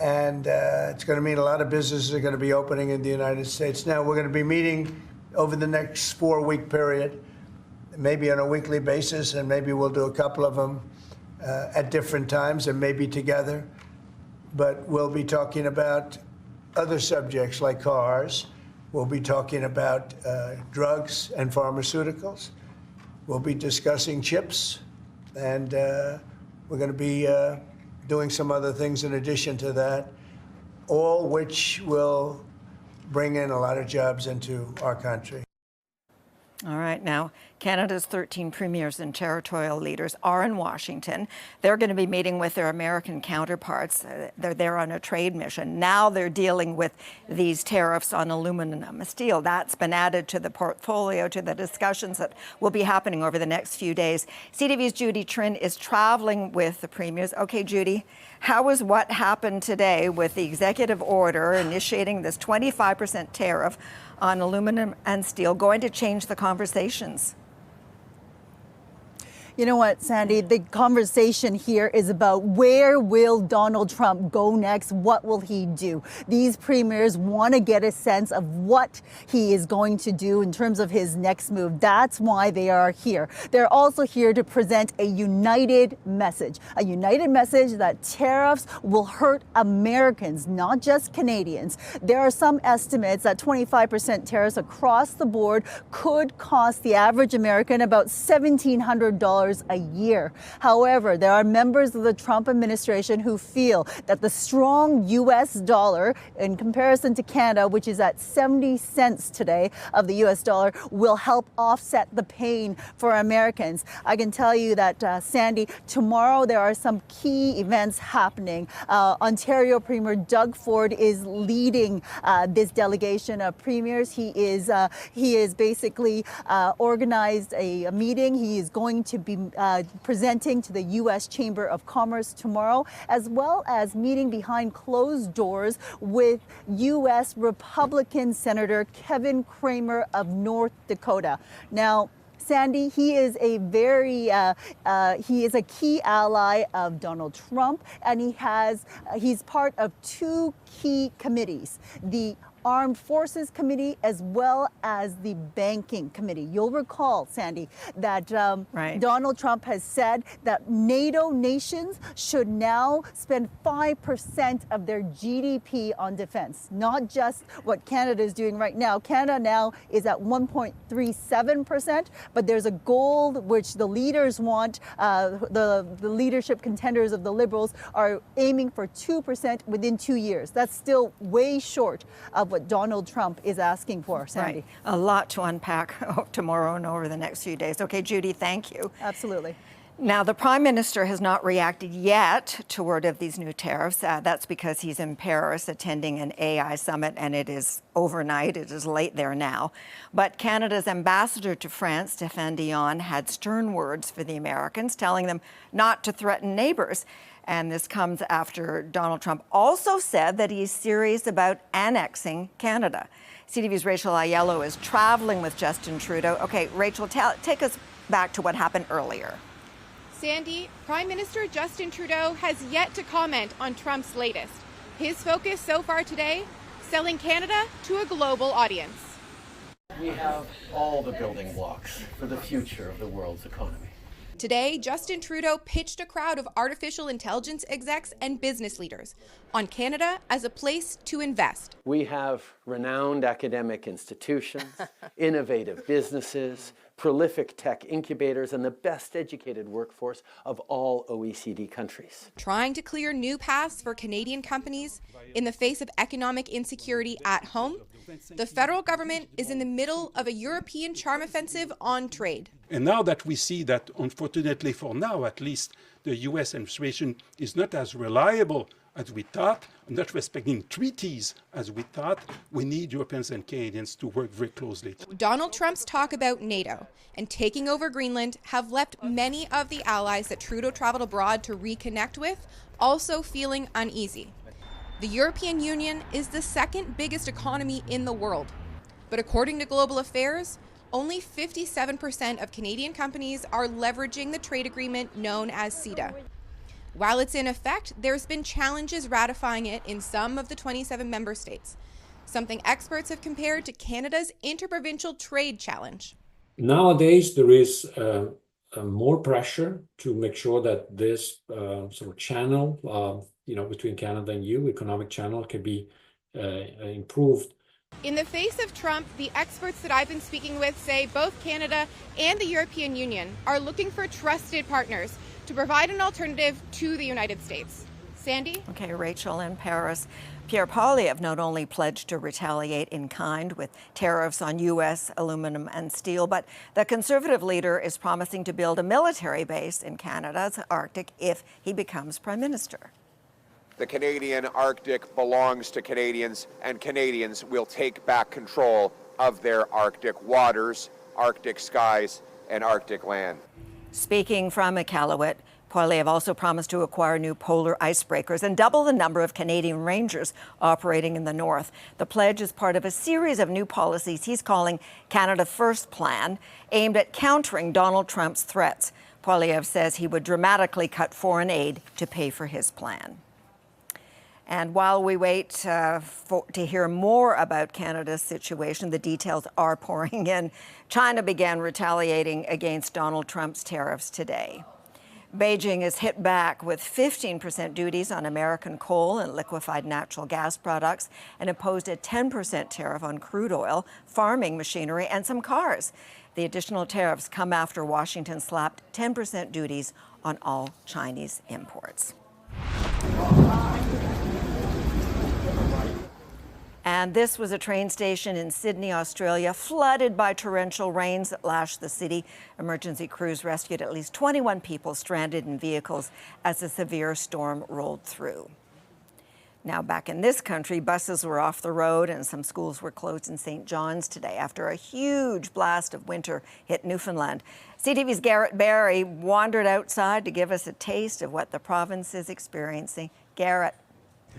and it's going to mean a lot of businesses are going to be opening in the United States. Now, we're going to be meeting over the next 4-week period, maybe on a weekly basis, and maybe we'll do a couple of them at different times and maybe together. But we'll be talking about other subjects like cars. We'll be talking about drugs and pharmaceuticals. We'll be discussing chips, and we're going to be doing some other things in addition to that, all which will bring in a lot of jobs into our country. All right, now Canada's 13 premiers and territorial leaders are in Washington. They're going to be meeting with their American counterparts. They're there on a trade mission. Now they're dealing with these tariffs on aluminum and steel. That's been added to the portfolio, to the discussions that will be happening over the next few days. CTV's Judy Trin is traveling with the premiers. Okay, Judy, how was what happened today with the executive order initiating this 25% tariff on aluminum and steel going to change the conversations? You know what, Sandy, the conversation here is about where will Donald Trump go next? What will he do? These premiers want to get a sense of what he is going to do in terms of his next move. That's why they are here. They're also here to present a united message that tariffs will hurt Americans, not just Canadians. There are some estimates that 25% tariffs across the board could cost the average American about $1,700 a year. However, there are members of the Trump administration who feel that the strong U.S. dollar, in comparison to Canada, which is at 70 cents today of the U.S. dollar, will help offset the pain for Americans. I can tell you that, Sandy, tomorrow there are some key events happening. Ontario Premier Doug Ford is leading this delegation of premiers. He is basically organized a meeting. He is going to be presenting to the U.S. Chamber of Commerce tomorrow, as well as meeting behind closed doors with U.S. Republican Senator Kevin Cramer of North Dakota. Now, Sandy, he is a key ally of Donald Trump, and he's part of two key committees, the Armed Forces Committee as well as the Banking Committee. You'll recall, Sandy, that Donald Trump has said that NATO nations should now spend 5% of their GDP on defense, not just what Canada is doing right now. Canada now is at 1.37%, but there's a goal which the leaders want. The leadership contenders of the Liberals are aiming for 2% within 2 years. That's still way short of what Donald Trump is asking for, Sandy. Right. A lot to unpack tomorrow and over the next few days. Okay, Judy, thank you. Absolutely. Now, the Prime Minister has not reacted yet to word of these new tariffs. That's because he's in Paris attending an AI summit, and it is overnight. It is late there now. But Canada's ambassador to France, Stéphane Dion, had stern words for the Americans, telling them not to threaten neighbors. And this comes after Donald Trump also said that he's serious about annexing Canada. CTV's Rachel Aiello is traveling with Justin Trudeau. Okay, Rachel, take us back to what happened earlier. Sandy, Prime Minister Justin Trudeau has yet to comment on Trump's latest. His focus so far today, selling Canada to a global audience. We have all the building blocks for the future of the world's economy. Today, Justin Trudeau pitched a crowd of artificial intelligence execs and business leaders on Canada as a place to invest. We have renowned academic institutions, innovative businesses, prolific tech incubators, and the best educated workforce of all OECD countries. Trying to clear new paths for Canadian companies in the face of economic insecurity at home, the federal government is in the middle of a European charm offensive on trade. And now that we see that, unfortunately for now at least, the US administration is not as reliable as we thought, not respecting treaties as we thought, we need Europeans and Canadians to work very closely. Donald Trump's talk about NATO and taking over Greenland have left many of the allies that Trudeau traveled abroad to reconnect with also feeling uneasy. The European Union is the second biggest economy in the world. But according to Global Affairs, only 57% of Canadian companies are leveraging the trade agreement known as CETA. While it's in effect, there's been challenges ratifying it in some of the 27 member states, something experts have compared to Canada's interprovincial trade challenge. Nowadays, there is more pressure to make sure that this sort of channel, between Canada and EU, economic channel, can be improved. In the face of Trump, the experts that I've been speaking with say both Canada and the European Union are looking for trusted partners to provide an alternative to the United States. Sandy? Okay, Rachel in Paris. Pierre Poilievre not only pledged to retaliate in kind with tariffs on U.S. aluminum and steel, but the Conservative leader is promising to build a military base in Canada's Arctic if he becomes Prime Minister. The Canadian Arctic belongs to Canadians, and Canadians will take back control of their Arctic waters, Arctic skies, and Arctic land. Speaking from Iqaluit, Poilievre also promised to acquire new polar icebreakers and double the number of Canadian Rangers operating in the north. The pledge is part of a series of new policies he's calling Canada First Plan, aimed at countering Donald Trump's threats. Poilievre says he would dramatically cut foreign aid to pay for his plan. And while we wait to hear more about Canada's situation, the details are pouring in. China began retaliating against Donald Trump's tariffs today. Beijing is hit back with 15% duties on American coal and liquefied natural gas products and imposed a 10% tariff on crude oil, farming machinery, and some cars. The additional tariffs come after Washington slapped 10% duties on all Chinese imports. And this was a train station in Sydney, Australia, flooded by torrential rains that lashed the city. Emergency crews rescued at least 21 people stranded in vehicles as a severe storm rolled through. Now back in this country, buses were off the road and some schools were closed in St. John's today after a huge blast of winter hit Newfoundland. CTV's Garrett Barry wandered outside to give us a taste of what the province is experiencing. Garrett.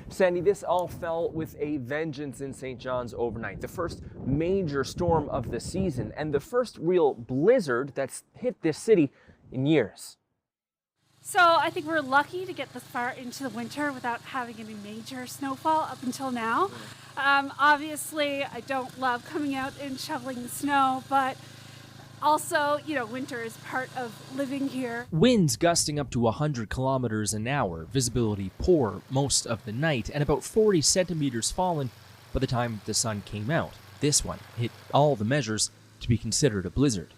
Sandy, this all fell with a vengeance in St. John's overnight. The first major storm of the season and the first real blizzard that's hit this city in years. So I think we're lucky to get this far into the winter without having any major snowfall up until now. Obviously, I don't love coming out and shoveling the snow, but also, winter is part of living here. Winds gusting up to 100 kilometers an hour, visibility poor most of the night, and about 40 centimeters fallen by the time the sun came out. This one hit all the measures to be considered a blizzard.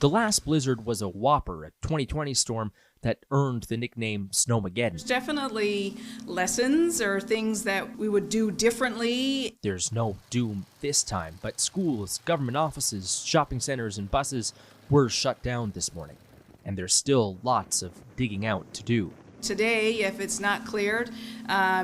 The last blizzard was a whopper, a 2020 storm that earned the nickname Snowmageddon. There's definitely lessons or things that we would do differently. There's no doom this time, but schools, government offices, shopping centers, and buses were shut down this morning. And there's still lots of digging out to do. Today, if it's not cleared,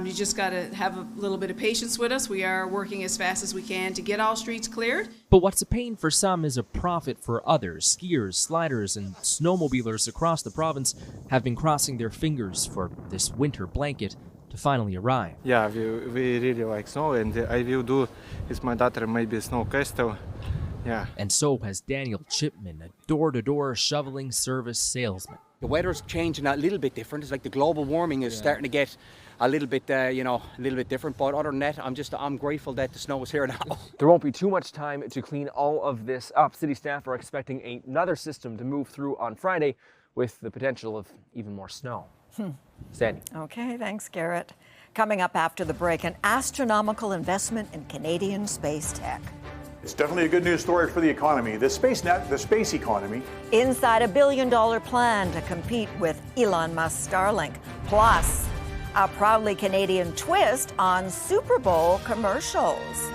you just got to have a little bit of patience with us. We are working as fast as we can to get all streets cleared. But what's a pain for some is a profit for others. Skiers, sliders, and snowmobilers across the province have been crossing their fingers for this winter blanket to finally arrive. Yeah, we really like snow, and I will do with my daughter maybe snow castle. Yeah. And so has Daniel Chipman, a door-to-door shoveling service salesman. The weather's changing a little bit different. It's like the global warming is starting to get a little bit, a little bit different. But other than that, I'm grateful that the snow is here now. There won't be too much time to clean all of this up. City staff are expecting another system to move through on Friday with the potential of even more snow. Sandy. Okay, thanks, Garrett. Coming up after the break, an astronomical investment in Canadian space tech. It's definitely a good news story for the economy. The space economy. Inside a $1 billion plan to compete with Elon Musk's Starlink. Plus, a proudly Canadian twist on Super Bowl commercials.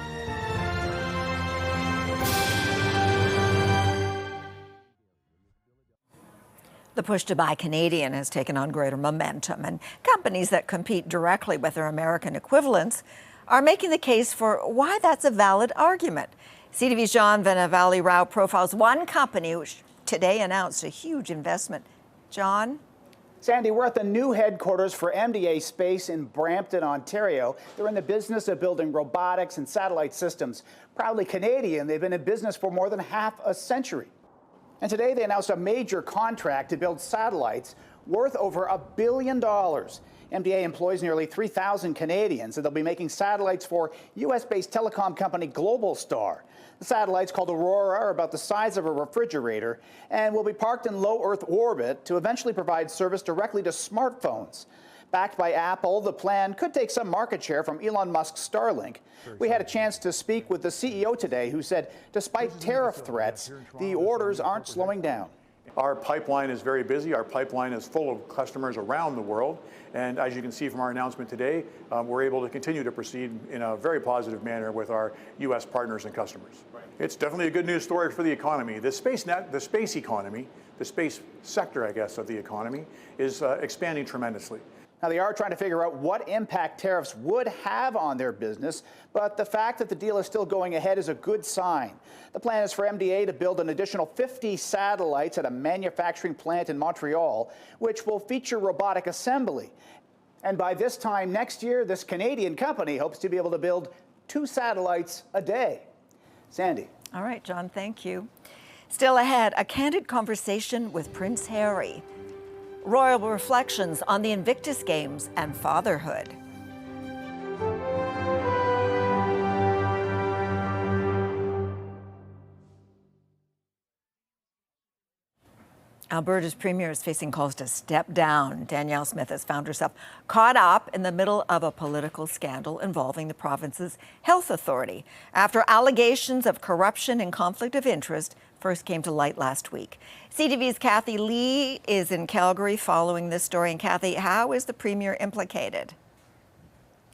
The push to buy Canadian has taken on greater momentum, and companies that compete directly with their American equivalents are making the case for why that's a valid argument. CTV's John Valley-Rao profiles one company which today announced a huge investment. John? Sandy, we're at the new headquarters for MDA Space in Brampton, Ontario. They're in the business of building robotics and satellite systems. Proudly Canadian, they've been in business for more than half a century. And today they announced a major contract to build satellites worth over $1 billion. MDA employs nearly 3,000 Canadians, and they'll be making satellites for U.S.-based telecom company Globalstar. The satellites, called Aurora, are about the size of a refrigerator and will be parked in low Earth orbit to eventually provide service directly to smartphones. Backed by Apple, the plan could take some market share from Elon Musk's Starlink. We had a chance to speak with the CEO today, who said despite tariff threats, the orders aren't slowing down. Our pipeline is very busy. Our pipeline is full of customers around the world. And as you can see from our announcement today, we're able to continue to proceed in a very positive manner with our U.S. partners and customers. It's definitely a good news story for the economy. The space economy, the space sector, I guess, of the economy is expanding tremendously. Now, they are trying to figure out what impact tariffs would have on their business, but the fact that the deal is still going ahead is a good sign. The plan is for MDA to build an additional 50 satellites at a manufacturing plant in Montreal, which will feature robotic assembly. And by this time next year, this Canadian company hopes to be able to build 2 satellites a day. Sandy. All right, John, thank you. Still ahead, a candid conversation with Prince Harry. Royal reflections on the Invictus Games and fatherhood. Alberta's premier is facing calls to step down. Danielle Smith has found herself caught up in the middle of a political scandal involving the province's health authority after allegations of corruption and conflict of interest first came to light last week. CTV's Kathy Lee is in Calgary following this story. And Kathy, how is the premier implicated?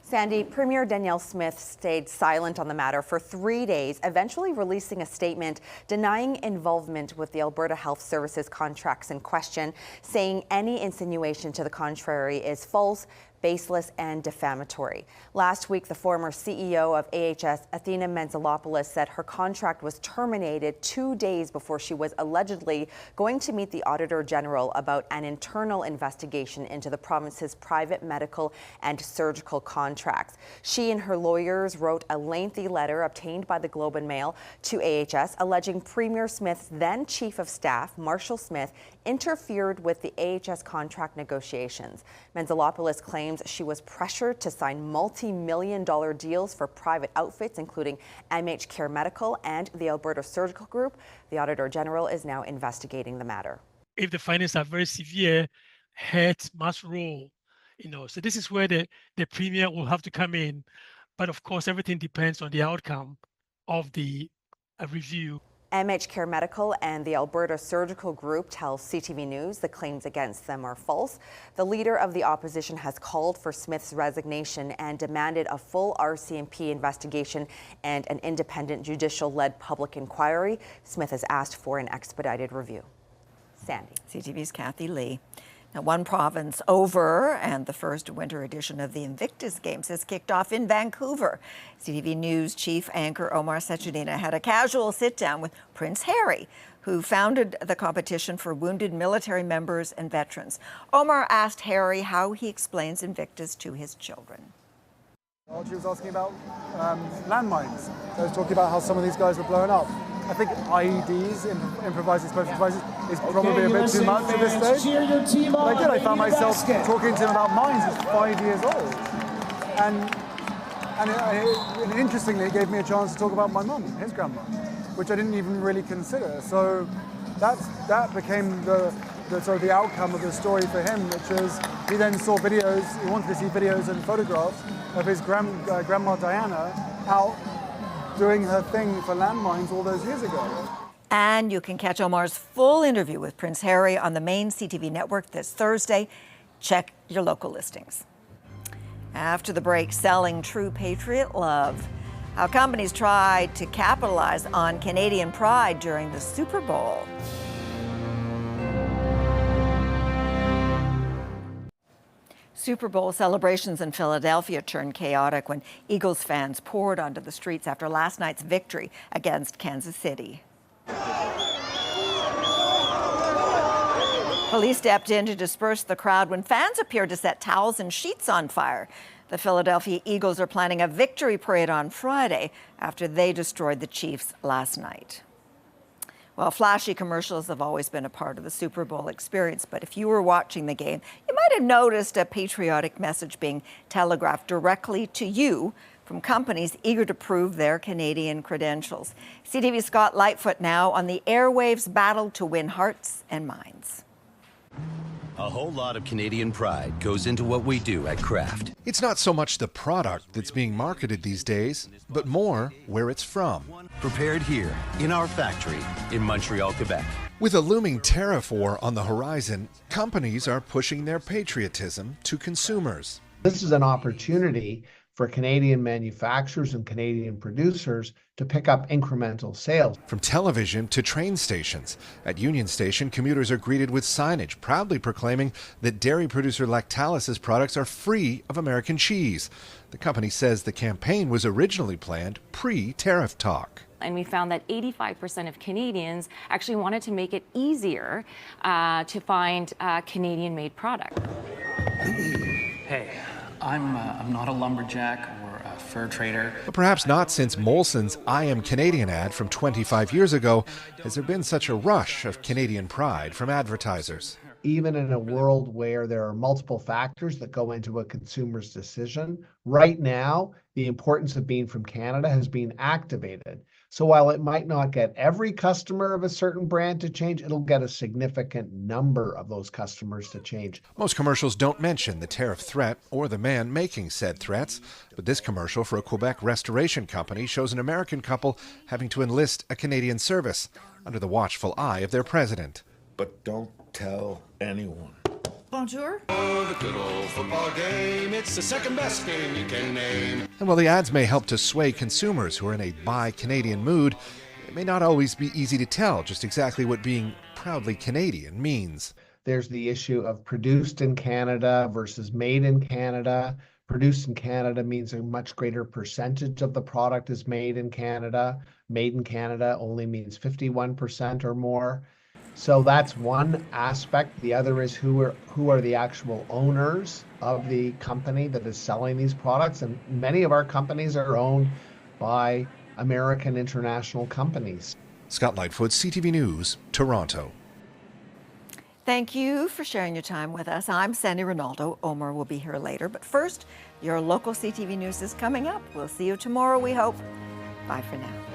Sandy, Premier Danielle Smith stayed silent on the matter for 3 days, eventually releasing a statement denying involvement with the Alberta Health Services contracts in question, saying any insinuation to the contrary is false, baseless and defamatory. Last week, the former CEO of AHS, Athena Mentzelopoulos, said her contract was terminated 2 days before she was allegedly going to meet the Auditor General about an internal investigation into the province's private medical and surgical contracts. She and her lawyers wrote a lengthy letter obtained by the Globe and Mail to AHS alleging Premier Smith's then Chief of Staff, Marshall Smith, interfered with the AHS contract negotiations. Mentzelopoulos claims she was pressured to sign multi-million-dollar deals for private outfits, including MH Care Medical and the Alberta Surgical Group. The Auditor General is now investigating the matter. If the findings are very severe, heads must roll. So this is where the premier will have to come in. But of course, everything depends on the outcome of the review. MH Care Medical and the Alberta Surgical Group tell CTV News the claims against them are false. The leader of the opposition has called for Smith's resignation and demanded a full RCMP investigation and an independent judicial-led public inquiry. Smith has asked for an expedited review. Sandy. CTV's Kathy Lee. Now, one province over, and the first winter edition of the Invictus Games has kicked off in Vancouver. CTV News chief anchor Omar Sachedina had a casual sit-down with Prince Harry, who founded the competition for wounded military members and veterans. Omar asked Harry how he explains Invictus to his children. She was asking about landmines. I was talking about how some of these guys were blown up. I think IEDs, improvised explosive devices, is probably a bit too much at this stage. But I found myself talking to him about mines. He's 5 years old. And interestingly, it gave me a chance to talk about my mum, his grandma, which I didn't even really consider. So that became the sort of the outcome of the story for him, which is he then saw videos, he wanted to see videos and photographs of his grandma Diana out doing her thing for landmines all those years ago. And you can catch Omar's full interview with Prince Harry on the main CTV network this Thursday. Check your local listings. After the break, selling true patriot love. How companies tried to capitalize on Canadian pride during the Super Bowl. Super Bowl celebrations in Philadelphia turned chaotic when Eagles fans poured onto the streets after last night's victory against Kansas City. Police stepped in to disperse the crowd when fans appeared to set towels and sheets on fire. The Philadelphia Eagles are planning a victory parade on Friday after they destroyed the Chiefs last night. Well, flashy commercials have always been a part of the Super Bowl experience, but if you were watching the game, you might have noticed a patriotic message being telegraphed directly to you from companies eager to prove their Canadian credentials. CTV's Scott Lightfoot now on the airwaves battle to win hearts and minds. A whole lot of Canadian pride goes into what we do at Kraft. It's not so much the product that's being marketed these days, but more where it's from. Prepared here in our factory in Montreal, Quebec. With a looming tariff war on the horizon, companies are pushing their patriotism to consumers. This is an opportunity for Canadian manufacturers and Canadian producers to pick up incremental sales. From television to train stations. At Union Station, commuters are greeted with signage proudly proclaiming that dairy producer Lactalis' products are free of American cheese. The company says the campaign was originally planned pre-tariff talk. And we found that 85% of Canadians actually wanted to make it easier to find Canadian-made product. Hey, I'm not a lumberjack or a fur trader. But perhaps not since Molson's I Am Canadian ad from 25 years ago has there been such a rush of Canadian pride from advertisers. Even in a world where there are multiple factors that go into a consumer's decision, right now, the importance of being from Canada has been activated. So while it might not get every customer of a certain brand to change, it'll get a significant number of those customers to change. Most commercials don't mention the tariff threat or the man making said threats, but this commercial for a Quebec restoration company shows an American couple having to enlist a Canadian service under the watchful eye of their president. But don't tell anyone. Bonjour. Oh, the good old football game. It's the second best game you can name. And while the ads may help to sway consumers who are in a buy Canadian mood, it may not always be easy to tell just exactly what being proudly Canadian means. There's the issue of produced in Canada versus made in Canada. Produced in Canada means a much greater percentage of the product is made in Canada. Made in Canada only means 51% or more. So that's one aspect. The other is who are the actual owners of the company that is selling these products. And many of our companies are owned by American international companies. Scott Lightfoot, CTV News, Toronto. Thank you for sharing your time with us. I'm Sandy Ronaldo. Omar will be here later. But first, your local CTV News is coming up. We'll see you tomorrow, we hope. Bye for now.